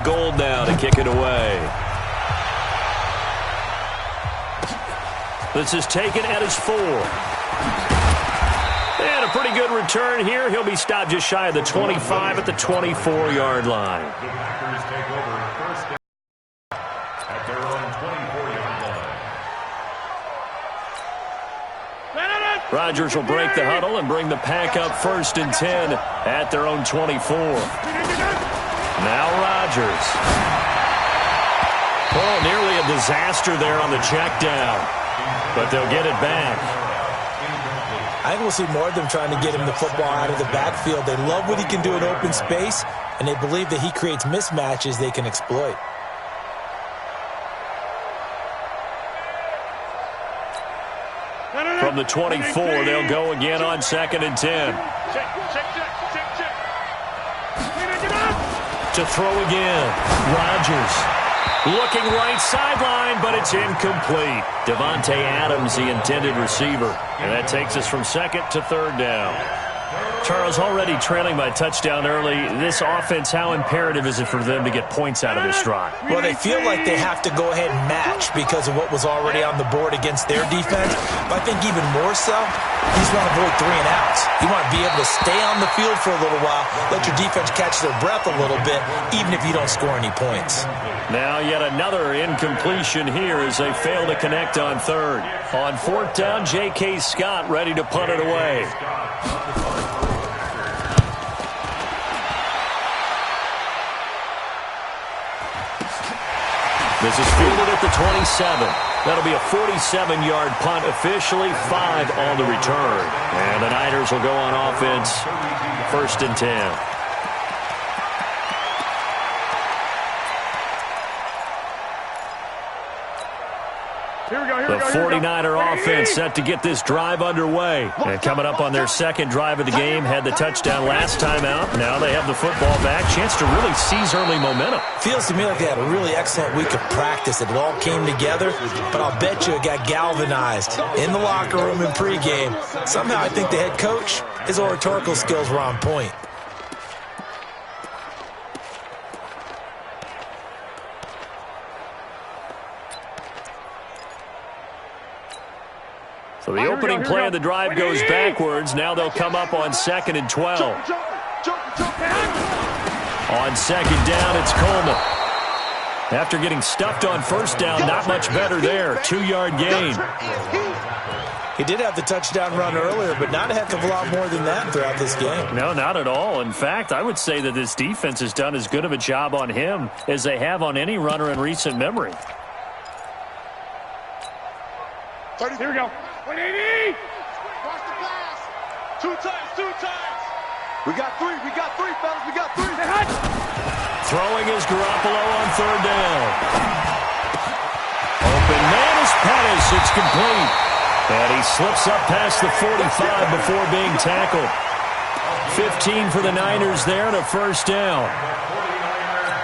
Gold now to kick it away. This is taken at his 4. And a pretty good return here. He'll be stopped just shy of the 25 at the 24-yard line. The Packers take over first down at their own 24-yard line. Rodgers will break the huddle and bring the pack up 1st and 10 at their own 24. Now Rodgers. Oh, nearly a disaster there on the check down. But they'll get it back. I think we'll see more of them trying to get him the football out of the backfield. They love what he can do in open space, and they believe that he creates mismatches they can exploit. From the 24, they'll go again on 2nd and 10. To throw again. Rodgers looking right sideline, but it's incomplete. Devontae Adams, the intended receiver. And that takes us from 2nd to 3rd down. Charles, already trailing by touchdown early. This offense, how imperative is it for them to get points out of this drive? Well, they feel like they have to go ahead and match because of what was already on the board against their defense. But I think even more so, you just want to avoid 3 and outs. You want to be able to stay on the field for a little while, let your defense catch their breath a little bit, even if you don't score any points. Now yet another incompletion here as they fail to connect on 3rd. On 4th down, J.K. Scott ready to punt it away. This is fielded at the 27. That'll be a 47-yard punt, officially 5 on the return. And the Niners will go on offense, 1st and 10. The 49er offense set to get this drive underway. And coming up on their 2nd drive of the game, had the touchdown last time out. Now they have the football back. Chance to really seize early momentum. Feels to me like they had a really excellent week of practice. It all came together, but I'll bet you it got galvanized in the locker room in pregame. Somehow I think the head coach, his oratorical skills were on point. So the opening play of the drive goes backwards. Now they'll come up on 2nd and 12. On 2nd down, it's Coleman. After getting stuffed on 1st down, not much better there. 2-yard gain. He did have the touchdown run earlier, but not a heck of a lot more than that throughout this game. No, not at all. In fact, I would say that this defense has done as good of a job on him as they have on any runner in recent memory. 30. Here we go. 180. Watch the pass. 2 times. We got 3, fellas. We got 3. Throwing is Garoppolo on 3rd down. Open man is Pettis. It's complete. And he slips up past the 45 before being tackled. 15 for the Niners there and a 1st down.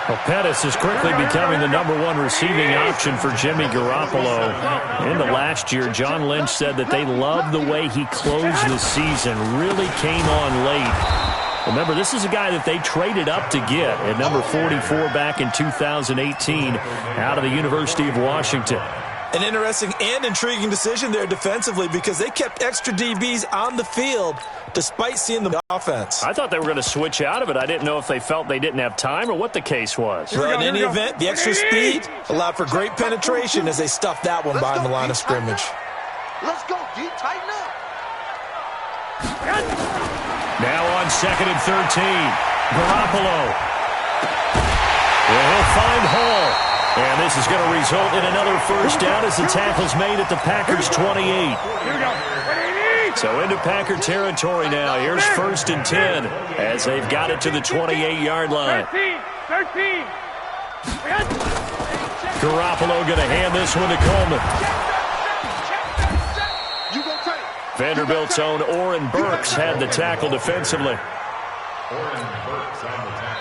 Well, Pettis is quickly becoming the #1 receiving option for Jimmy Garoppolo. In the last year, John Lynch said that they loved the way he closed the season, really came on late. Remember, this is a guy that they traded up to get at number 44 back in 2018 out of the University of Washington. An interesting and intriguing decision there defensively because they kept extra DBs on the field despite seeing the offense. I thought they were going to switch out of it. I didn't know if they felt they didn't have time or what the case was. Well, in any event, the extra speed allowed for great penetration as they stuffed that one behind the line of scrimmage. Let's go, D. Tighten up. Now on 2nd and 13. Garoppolo. Well, he'll find Hall. And this is going to result in another 1st down as the tackle's made at the Packers' 28. So into Packer territory now. Here's 1st and 10 as they've got it to the 28-yard line. 13. Garoppolo going to hand this one to Coleman. Vanderbilt's own Oren Burks had the tackle defensively.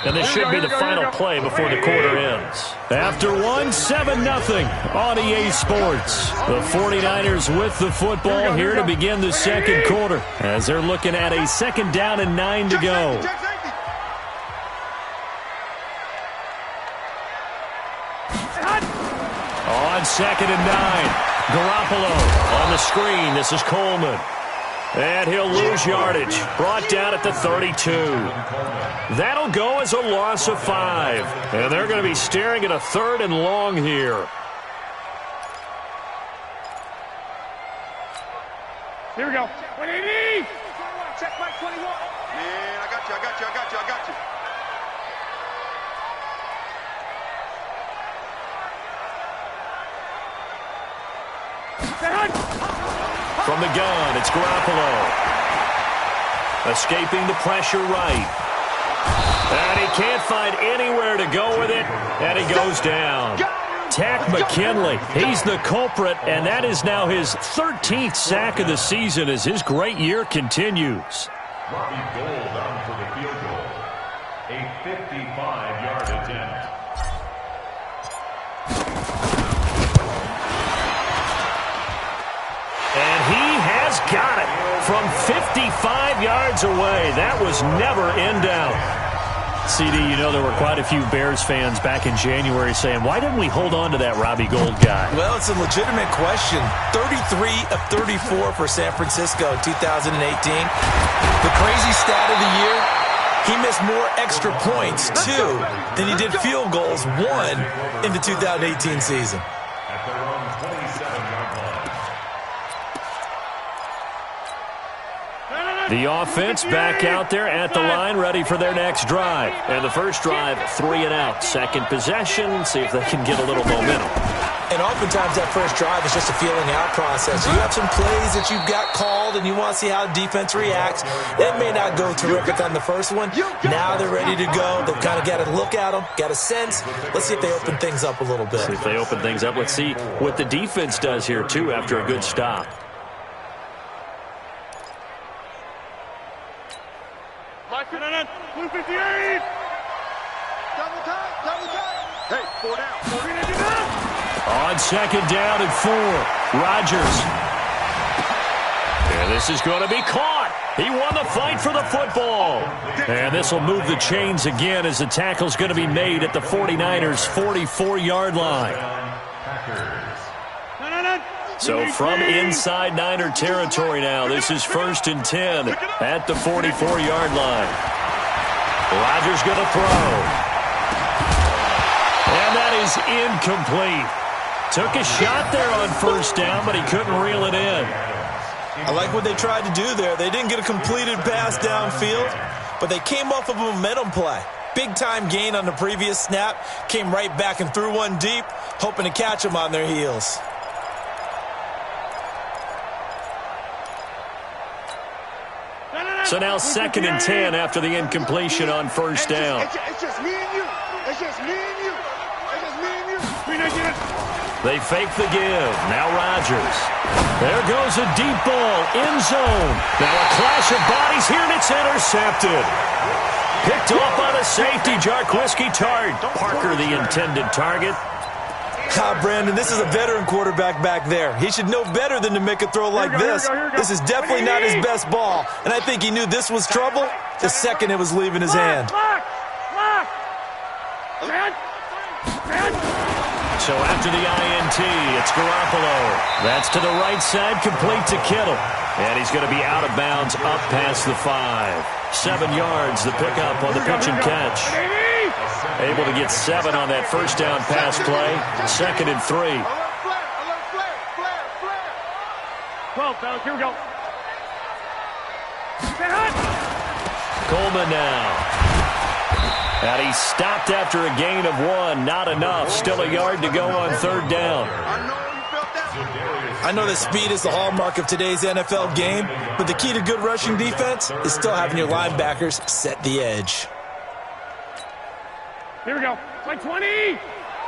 And this should be the final play before the quarter ends. After one, 7-0 on EA Sports. The 49ers with the football here to begin the 2nd quarter as they're looking at a 2nd down and 9 to go. 2nd and 9. Garoppolo on the screen. This is Coleman. And he'll lose yardage. Brought down at the 32. That'll go as a loss of 5. And they're going to be staring at a 3rd and long here. Here we go. 180. Check my 21. Man, I got you. From the gun, it's Garoppolo. Escaping the pressure right. And he can't find anywhere to go with it, and he goes down. Tack McKinley, he's the culprit, and that is now his 13th sack of the season as his great year continues. Robbie Gould on for the field goal. A 55-yard attempt. And he has got it from 55 yards away. That was never in doubt. CD, you know there were quite a few Bears fans back in January saying, why didn't we hold on to that Robbie Gould guy? Well, it's a legitimate question. 33 of 34 for San Francisco in 2018. The crazy stat of the year, he missed more extra points, 2, than he did field goals, 1, in the 2018 season. At their own 27-yard line. The offense back out there at the line, ready for their next drive. And the first drive, 3 and out. Second possession, see if they can get a little momentum. And oftentimes that first drive is just a feeling out process. You have some plays that you've got called and you want to see how the defense reacts. It may not go terrific on the first one. Now they're ready to go. They've kind of got to look at them, got a sense. Let's see if they open things up a little bit. See if they open things up. Let's see what the defense does here, too, after a good stop. Blue 58. Double time. Hey, 4 down. On 2nd down and 4, Rodgers. And this is going to be caught. He won the fight for the football. And this will move the chains again as the tackle's going to be made at the 49ers' 44-yard line. So from inside Niner territory now, this is 1st and 10 at the 44-yard line. Rodgers going to throw. And that is incomplete. Took a shot there on 1st down, but he couldn't reel it in. I like what they tried to do there. They didn't get a completed pass downfield, but they came off of a momentum play. Big-time gain on the previous snap. Came right back and threw one deep, hoping to catch them on their heels. So now 2nd and 10 after the incompletion on 1st down. It's just me and you. It's just me and you. They fake the give. Now Rodgers. There goes a deep ball. End zone. Now a clash of bodies here, and it's intercepted. Picked off by the safety, Jarquiski Tart. Parker the intended target. Brandon, this is a veteran quarterback back there. He should know better than to make a throw like this. This is definitely not his best ball, and I think he knew this was trouble the second it was leaving his hand. So after the INT, it's Garoppolo. That's to the right side, complete to Kittle. And he's going to be out of bounds up past the 5. 7 yards, the pickup on the pitch and catch. Able to get 7 on that 1st down pass play. 2nd and 3. 12, fellas, here we go. Coleman now. And he stopped after a gain of 1. Not enough. Still a yard to go on 3rd down. I know that speed is the hallmark of today's NFL game, but the key to good rushing defense is still having your linebackers set the edge. Here we go. Play 20.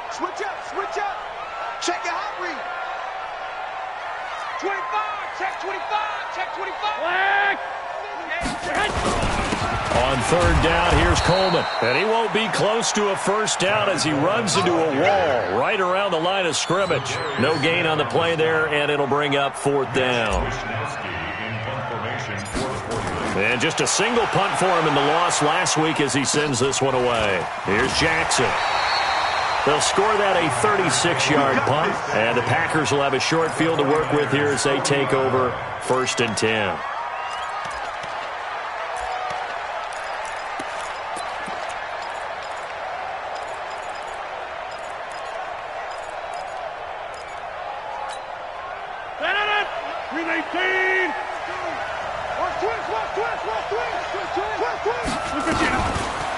Switch up. Check your hot read. 25. Check 25. Check 25. Flag. On 3rd down, here's Coleman. And he won't be close to a 1st down as he runs into a wall right around the line of scrimmage. No gain on the play there, and it'll bring up 4th down. And just a single punt for him in the loss last week as he sends this one away. Here's Jackson. They'll score that a 36-yard punt, and the Packers will have a short field to work with here as they take over 1st and 10.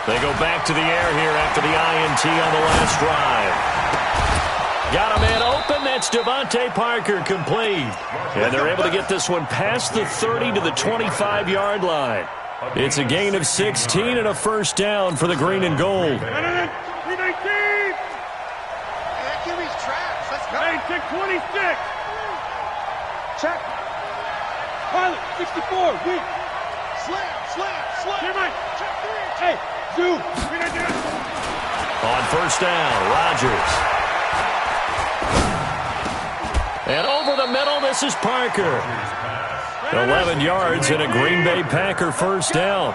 They go back to the air here after the INT on the last drive. Got a man open. That's Devontae Parker, complete. And they're able to get this one past the 30 to the 25-yard line. It's a gain of 16 and a first down for the green and gold. 319. That QB's trash. Let's go. Hey, check 26. Check. Pilot, 64. Weak. Slam. Here, Mike. Check 3. Hey, zoom. On first down, Rodgers. And over the middle, this is Parker. 11 yards and a Green Bay Packer first down.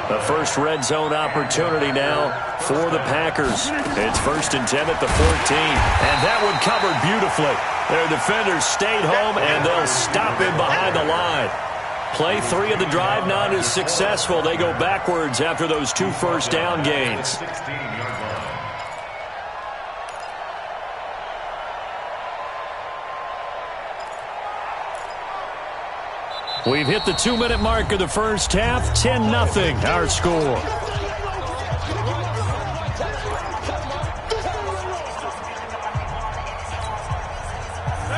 The first red zone opportunity now for the Packers. It's 1st and 10 at the 14. And that one covered beautifully. Their defenders stayed home, and they'll stop him behind the line. Play 3 of the drive not as successful. They go backwards after those 2 first down gains. We've hit the 2-minute mark of the first half. 10-0 our score.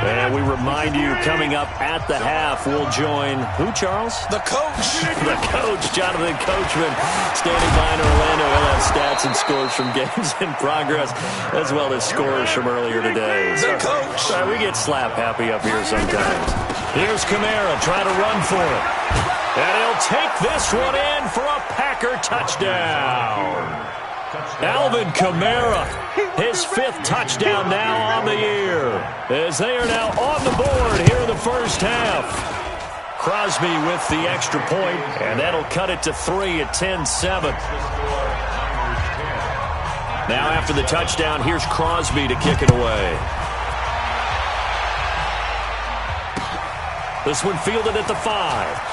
And we remind you, coming up at the half, we'll join who, Charles? The coach. The coach, Jonathan Coachman, standing by in Orlando. He'll have stats and scores from games in progress, as well as scores from earlier today. The coach. We get slap happy up here sometimes. Here's Kamara trying to run for it. And he'll take this one in for a Packer touchdown. Alvin Kamara, his 5th touchdown now on the year, as they are now on the board here in the first half. Crosby with the extra point, and that'll cut it to 3 at 10-7. Now after the touchdown, here's Crosby to kick it away. This one fielded at the 5.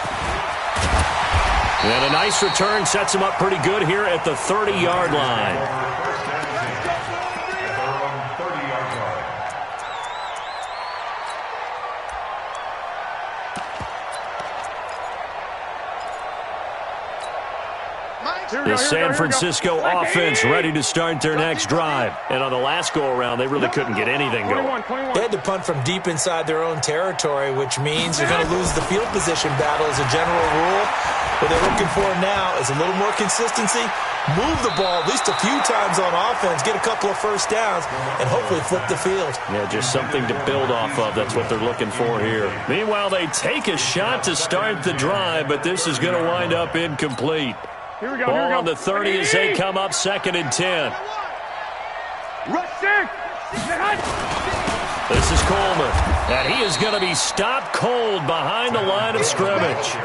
And a nice return sets him up pretty good here at the 30-yard line. The San Francisco offense ready to start their next drive. And on the last go-around, they really couldn't get anything going. They had to punt from deep inside their own territory, which means you're going to lose the field position battle as a general rule. What they're looking for now is a little more consistency, move the ball at least a few times on offense, get a couple of first downs, and hopefully flip the field. Yeah, just something to build off of. That's what they're looking for here. Meanwhile, they take a shot to start the drive, but this is going to wind up incomplete. Here we go. Ball on the 30 as they come up 2nd and 10. This is Coleman, and he is going to be stopped cold behind the line of scrimmage.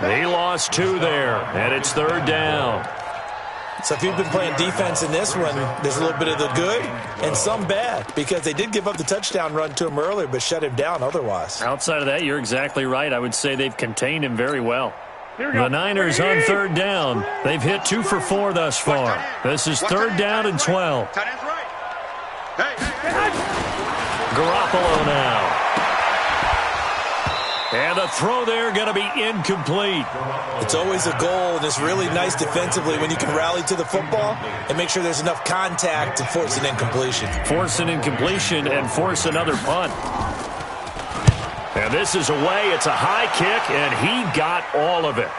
He lost 2 there, and it's 3rd down. So if you've been playing defense in this one, there's a little bit of the good and some bad, because they did give up the touchdown run to him earlier, but shut him down otherwise. Outside of that, you're exactly right. I would say they've contained him very well. The Niners on 3rd down. They've hit 2 for 4 thus far. This is 3rd down and 12. Garoppolo now. And the throw there going to be incomplete. It's always a goal, and it's really nice defensively when you can rally to the football and make sure there's enough contact to force an incompletion. Force an incompletion and force another punt. And this is away. It's a high kick, and he got all of it.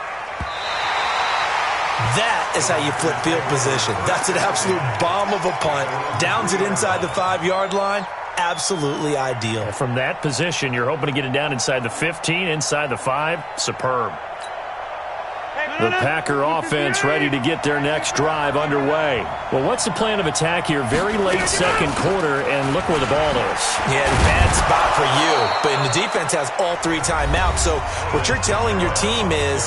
That is how you flip field position. That's an absolute bomb of a punt. Downs it inside the 5-yard line. Absolutely ideal. From that position, you're hoping to get it down inside the 15, inside the 5. Superb. The Packer offense ready to get their next drive underway. Well, what's the plan of attack here? Very late 2nd quarter, and look where the ball is. Yeah, bad spot for you. But the defense has all 3 timeouts. So what you're telling your team is,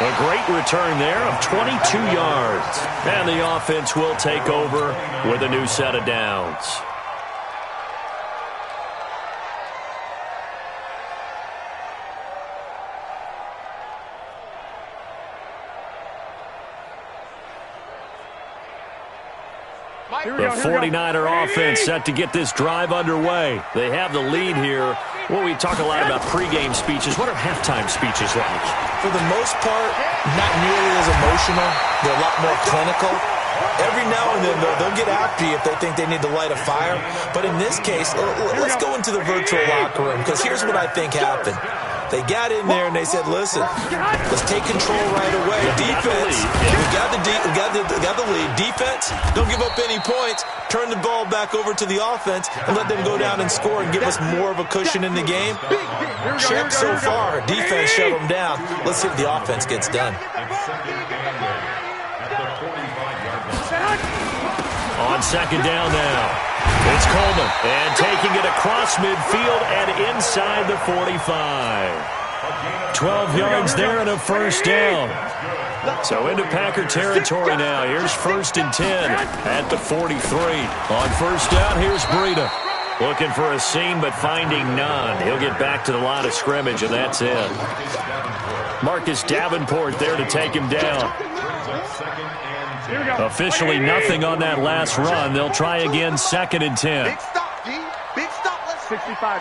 A great return there of 22 yards. And the offense will take over with a new set of downs. The 49er offense set to get this drive underway. They have the lead here. Well, we talk a lot about pregame speeches. What are halftime speeches like? For the most part, not nearly as emotional. They're a lot more clinical. Every now and then, though, they'll get after you if they think they need to light a fire. But in this case, let's go into the virtual locker room, because here's what I think happened. They got in there and they said, listen, let's take control right away. Defense, we got the lead. Defense, don't give up any points. Turn the ball back over to the offense and let them go down and score and give us more of a cushion in the game. Check so far. Defense shut them down. Let's see if the offense gets done. On second down now. It's Coleman, and taking it across midfield and inside the 45. 12 yards there and a first down. So into Packer territory now. Here's 1st and 10 at the 43. On first down, here's Breida. Looking for a seam, but finding none. He'll get back to the line of scrimmage, and that's it. Marcus Davenport there to take him down. Officially nothing on that last run. They'll try again, 2nd and 10. Big stop, D. Big stop. 65.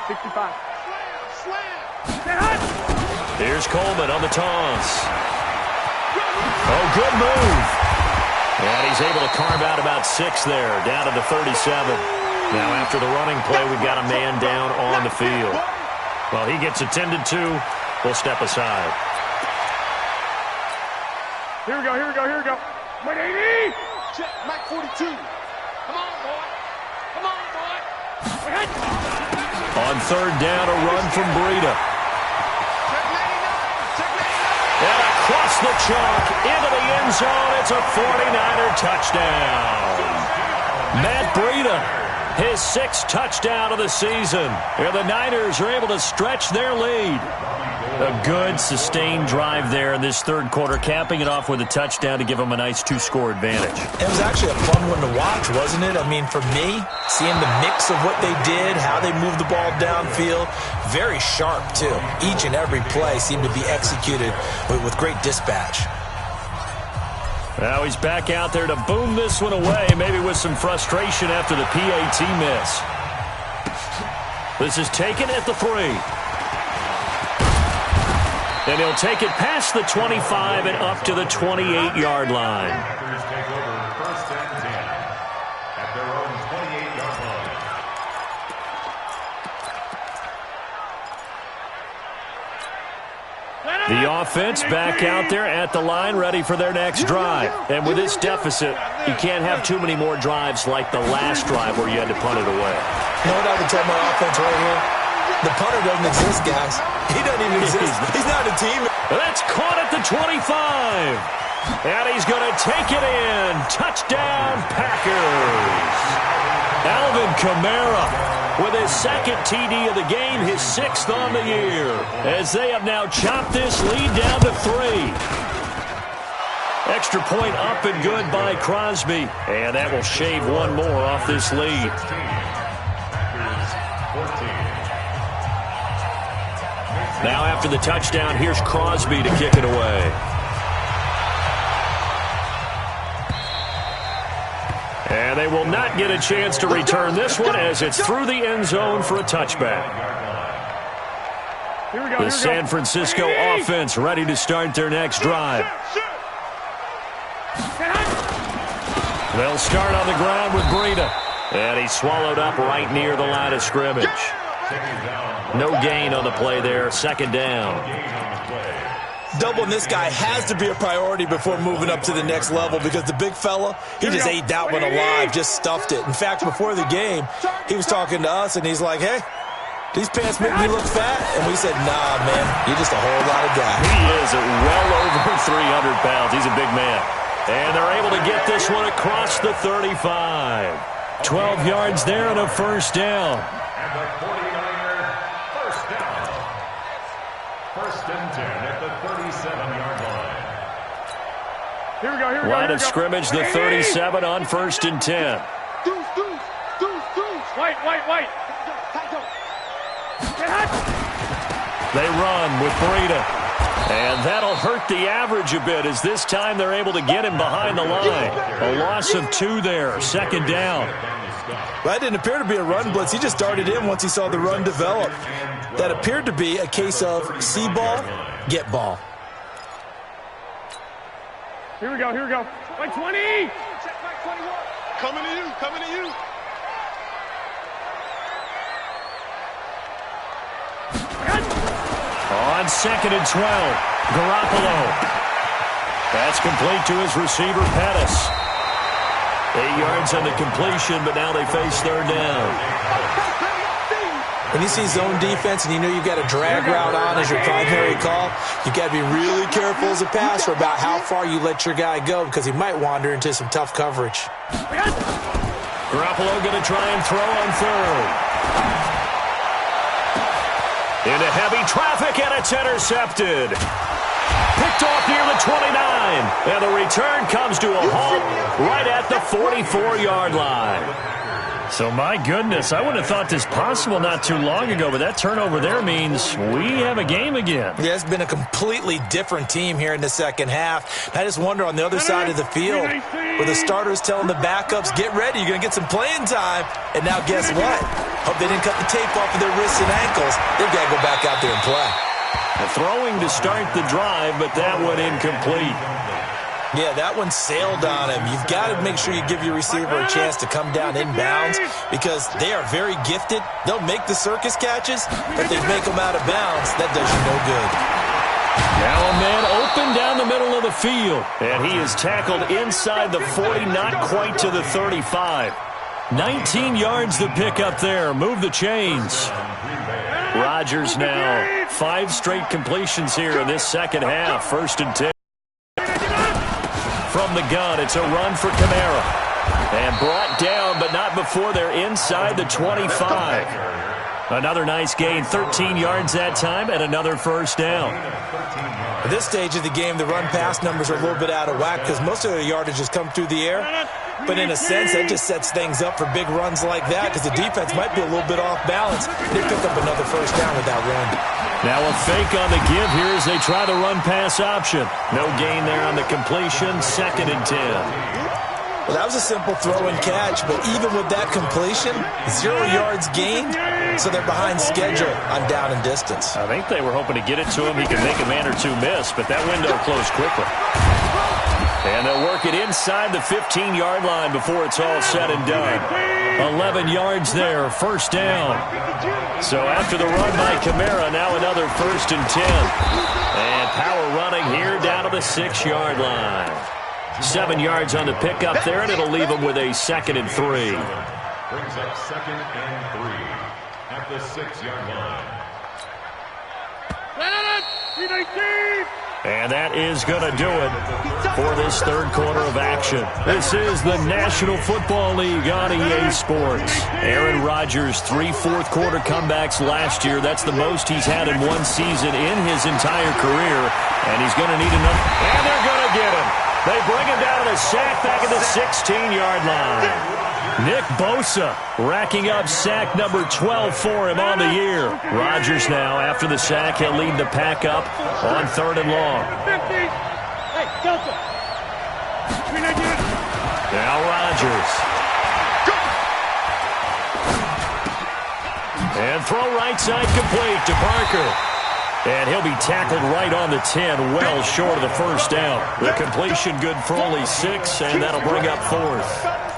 Here's Coleman on the toss. Oh, good move. And he's able to carve out about 6 there, down to the 37. Now after the running play, we've got a man down on the field. Well, he gets attended to. We'll step aside. Here we go. 180. Check, Mike 42. Come on, boy. On third down, a run from Breida. And across the chalk, into the end zone, it's a 49er touchdown. Matt Breida, his 6th touchdown of the season. And the Niners are able to stretch their lead. A good, sustained drive there in this third quarter, capping it off with a touchdown to give them a nice 2-score advantage. It was actually a fun one to watch, wasn't it? I mean, for me, seeing the mix of what they did, how they moved the ball downfield, very sharp, too. Each and every play seemed to be executed with great dispatch. Now he's back out there to boom this one away, maybe with some frustration after the PAT miss. This is taken at the 3. And he'll take it past the 25 and up to the 28-yard line. Packers take over 1st and 10 at their own 28-yard line. The offense back out there at the line, ready for their next drive. And with this deficit, you can't have too many more drives like the last drive where you had to punt it away. You know what I would tell my offense right here? The punter doesn't exist, guys. He doesn't even exist. He's not a team. That's caught at the 25. And he's going to take it in. Touchdown, Packers. Alvin Kamara with his 2nd TD of the game, his 6th on the year, as they have now chopped this lead down to 3. Extra point up and good by Crosby. And that will shave one more off this lead. Packers 14. Now after the touchdown, here's Crosby to kick it away. And they will not get a chance to return this one as it's through the end zone for a touchback. The San Francisco offense ready to start their next drive. They'll start on the ground with Breida. And he's swallowed up right near the line of scrimmage. No gain on the play there. 2nd down. Doubling this guy has to be a priority before moving up to the next level, because the big fella, he just ate that one alive, just stuffed it. In fact, before the game, he was talking to us, and he's like, hey, these pants make me look fat. And we said, nah, man, you're just a whole lot of guy. He is well over 300 pounds. He's a big man. And they're able to get this one across the 35. 12 yards there and a first down. And the 49er first down. 1st and 10 at the 37-yard line. Line of scrimmage, the 37 on 1st and 10. White. They run with Breida. And that'll hurt the average a bit as this time they're able to get him behind the line. A loss of 2 there, 2nd down. That didn't appear to be a run blitz. He just darted in once he saw the run develop. That appeared to be a case of see ball, get ball. Here we go. White 20. Check back 21. Coming to you. On 2nd and 12, Garoppolo. That's complete to his receiver, Pettis. 8 yards on the completion, but now they face 3rd down. When you see zone defense and you know you've got a drag route on as your primary call, you've got to be really careful as a passer about how far you let your guy go because he might wander into some tough coverage. Garoppolo going to try and throw on 3rd. Into heavy traffic, and it's intercepted. Picked off near the 29. And the return comes to a halt right at the 44-yard line. So, my goodness, I would have thought this possible not too long ago, but that turnover there means we have a game again. Yeah, it's been a completely different team here in the second half. I just wonder on the other side of the field where the starters telling the backups, get ready, you're going to get some playing time. And now guess what? Hope they didn't cut the tape off of their wrists and ankles. They've got to go back out there and play. Throwing to start the drive, but that one incomplete. Yeah, that one sailed on him. You've got to make sure you give your receiver a chance to come down inbounds because they are very gifted. They'll make the circus catches, but they make them out of bounds. That does you no good. Now a man open down the middle of the field, and he is tackled inside the 40, not quite to the 35. 19 yards to pick up there. Move the chains. Rodgers now 5 straight completions here in this second half. 1st and 10. From the gun, it's a run for Kamara. And brought down, but not before they're inside the 25. Another nice gain, 13 yards that time, and another 1st down. At this stage of the game, the run-pass numbers are a little bit out of whack because most of their yardage has come through the air. But in a sense, that just sets things up for big runs like that because the defense might be a little bit off balance. They pick up another 1st down with that run. Now a fake on the give here as they try the run-pass option. No gain there on the completion, 2nd and 10. Well, that was a simple throw and catch, but even with that completion, 0 yards gained, so they're behind schedule on down and distance. I think they were hoping to get it to him. He could make a man or two miss, but that window closed quickly. And they'll work it inside the 15-yard line before it's all said and done. 11 yards there, 1st down. So after the run by Kamara, now another 1st and 10. And power running here down to the 6-yard line. 7 yards on the pickup there, and it'll leave them with a 2nd and 3. Brings up 2nd and 3 at the 6-yard line. And that is going to do it for this 3rd quarter of action. This is the National Football League on EA Sports. Aaron Rodgers, 3 fourth-quarter comebacks last year. That's the most he's had in one season in his entire career. And he's going to need another. And they're going to get him. They bring him down to the sack back at the 16-yard line. Nick Bosa racking up sack number 12 for him on the year. Rodgers now, after the sack, he'll lead the pack up on 3rd and long. Now Rodgers. And throw right side complete to Parker. And he'll be tackled right on the 10, well short of the 1st down. The completion good for only 6, and that'll bring up 4th.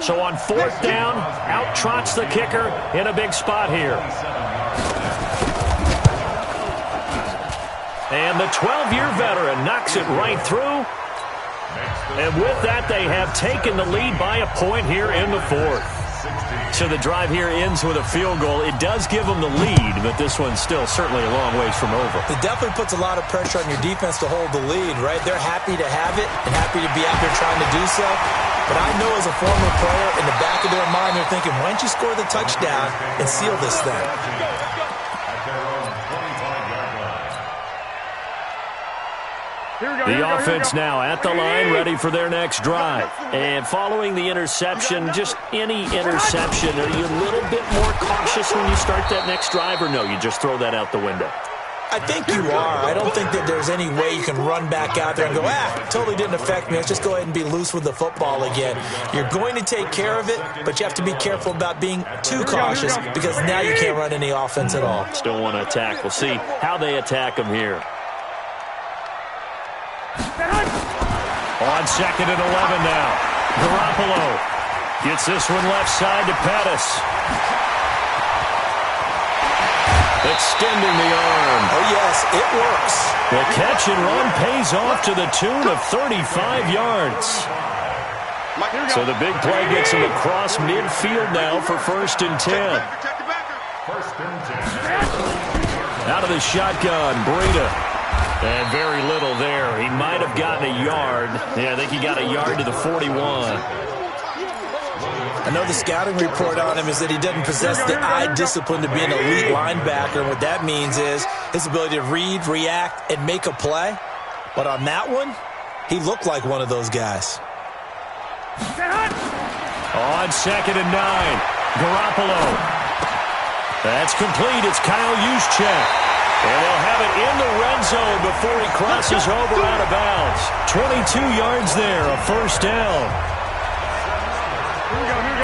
So on 4th down, out trots the kicker in a big spot here. And the 12-year veteran knocks it right through. And with that, they have taken the lead by a point here in the 4th. So the drive here ends with a field goal. It does give them the lead, but this one's still certainly a long ways from over. It definitely puts a lot of pressure on your defense to hold the lead, right? They're happy to have it and happy to be out there trying to do so. But I know as a former player, in the back of their mind, they're thinking, why don't you score the touchdown and seal this thing? The offense now at the line, ready for their next drive. And following the interception, just any interception, are you a little bit more cautious when you start that next drive, or no, you just throw that out the window? I think you are. I don't think that there's any way you can run back out there and go, totally didn't affect me. Let's just go ahead and be loose with the football again. You're going to take care of it, but you have to be careful about being too cautious because now you can't run any offense at all. Still want to attack. We'll see how they attack them here. On 2nd and 11 now. Garoppolo gets this one left side to Pettis. Extending the arm. Oh, yes, it works. The catch and run pays off to the tune of 35 yards. So the big play gets him across midfield now for 1st and 10. Out of the shotgun, Breida. And very little there. He might have gotten a yard. Yeah, I think he got a yard to the 41. I know the scouting report on him is that he doesn't possess the eye discipline to be an elite linebacker. And what that means is his ability to read, react, and make a play. But on that one, he looked like one of those guys. On 2nd and 9, Garoppolo. That's complete. It's Kyle Juszczyk. And they'll have it in the red zone before he crosses over out of bounds. 22 yards there, a 1st down.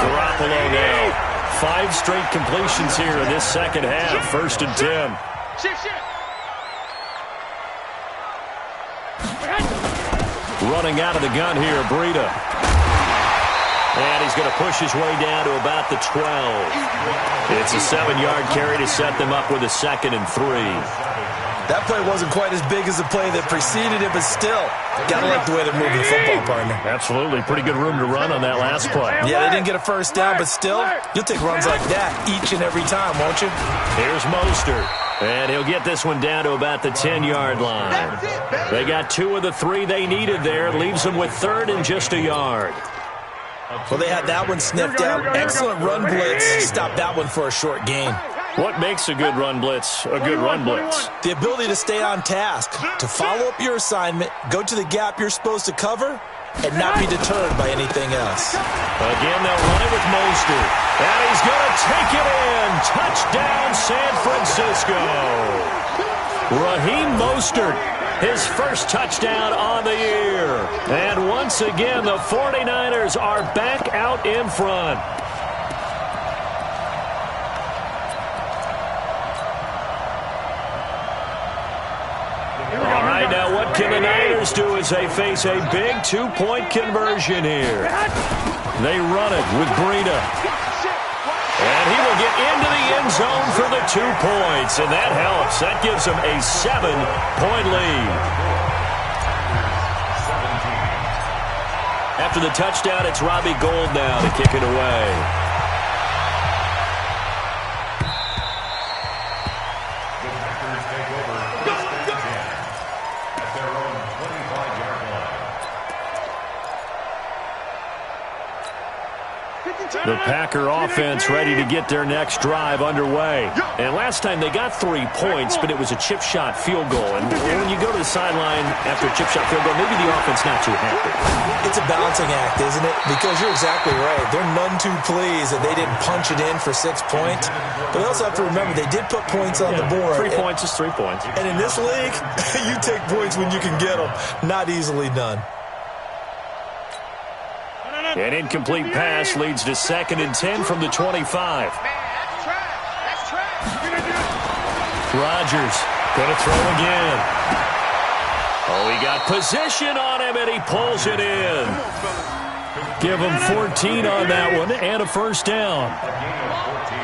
Garoppolo now. 5 straight completions here in this second half. 1st and 10. Running out of the gun here, Breida. And he's going to push his way down to about the 12. It's a 7-yard carry to set them up with a 2nd and 3. That play wasn't quite as big as the play that preceded it, but still, got to like the way they're moving the football, partner. Absolutely. Pretty good room to run on that last play. Yeah, they didn't get a 1st down, but still, you'll take runs like that each and every time, won't you? Here's Mostert. And he'll get this one down to about the 10-yard line. They got 2 of the 3 they needed there. Leaves them with 3rd and just a yard. Well, they had that one sniffed out. Excellent run blitz. Stopped that one for a short gain. What makes a good run blitz a good run blitz? The ability to stay on task, to follow up your assignment, go to the gap you're supposed to cover, and not be deterred by anything else. Again, they'll run it with Mostert. And he's going to take it in. Touchdown, San Francisco. Raheem Mostert. His 1st touchdown on the year. And once again, the 49ers are back out in front. All right, now what can the Niners do as they face a big 2-point conversion here? They run it with Breida. And he will get into the end zone for the 2 points, and that helps. That gives him a 7-point lead. After the touchdown, it's Robbie Gould now to kick it away. The Packer offense ready to get their next drive underway. And last time they got 3 points, but it was a chip shot field goal. And when you go to the sideline after a chip shot field goal, maybe the offense not too happy. It's a balancing act, isn't it? Because you're exactly right. They're none too pleased that they didn't punch it in for 6 points. But they also have to remember they did put points on the board. 3 points is 3 points. And in this league, you take points when you can get them. Not easily done. An incomplete pass leads to 2nd and 10 from the 25. Rodgers going to throw again. Oh, he got position on him, and he pulls it in. Give him 14 on that one and a 1st down.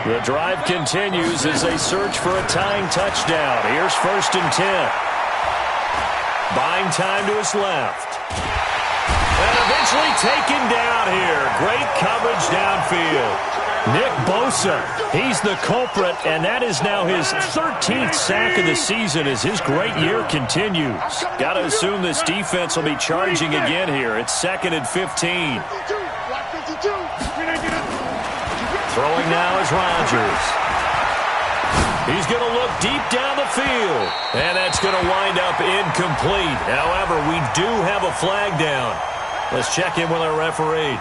The drive continues as they search for a tying touchdown. Here's 1st and 10. Buying time to his left. And eventually taken down here. Great coverage downfield. Nick Bosa, he's the culprit, and that is now his 13th sack of the season as his great year continues. Got to assume this defense will be charging again here. It's 2nd and 15. Throwing now is Rodgers. He's He's going to look deep down the field. And that's going to wind up incomplete. However, we do have a flag down. Let's check in with our referee.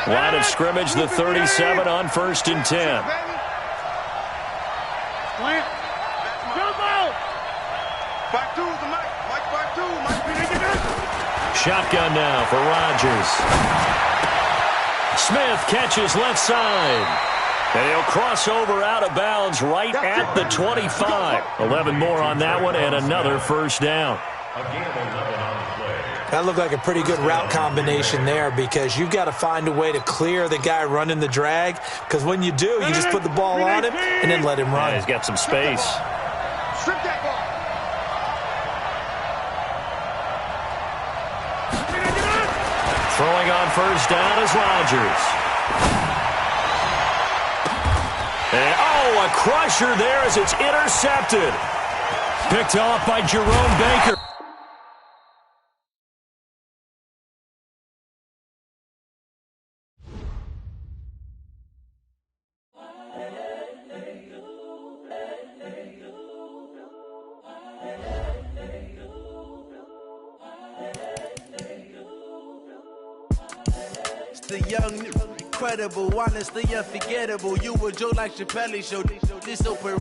Line of scrimmage, the 37 on 1st and 10. Shotgun now for Rodgers. Smith catches left side. And he'll cross over out of bounds right at the 25. 11 more on that one and another first down. That looked like a pretty good route combination there because you've got to find a way to clear the guy running the drag, because when you do, you just put the ball on him and then let him run. Yeah, he's got some space. Strip that ball. Throwing on first down is Rodgers. And, oh, a crusher there as it's intercepted. Picked off by Jerome Baker. The young, incredible, honestly unforgettable. You were Joe like Chappelle show. This open.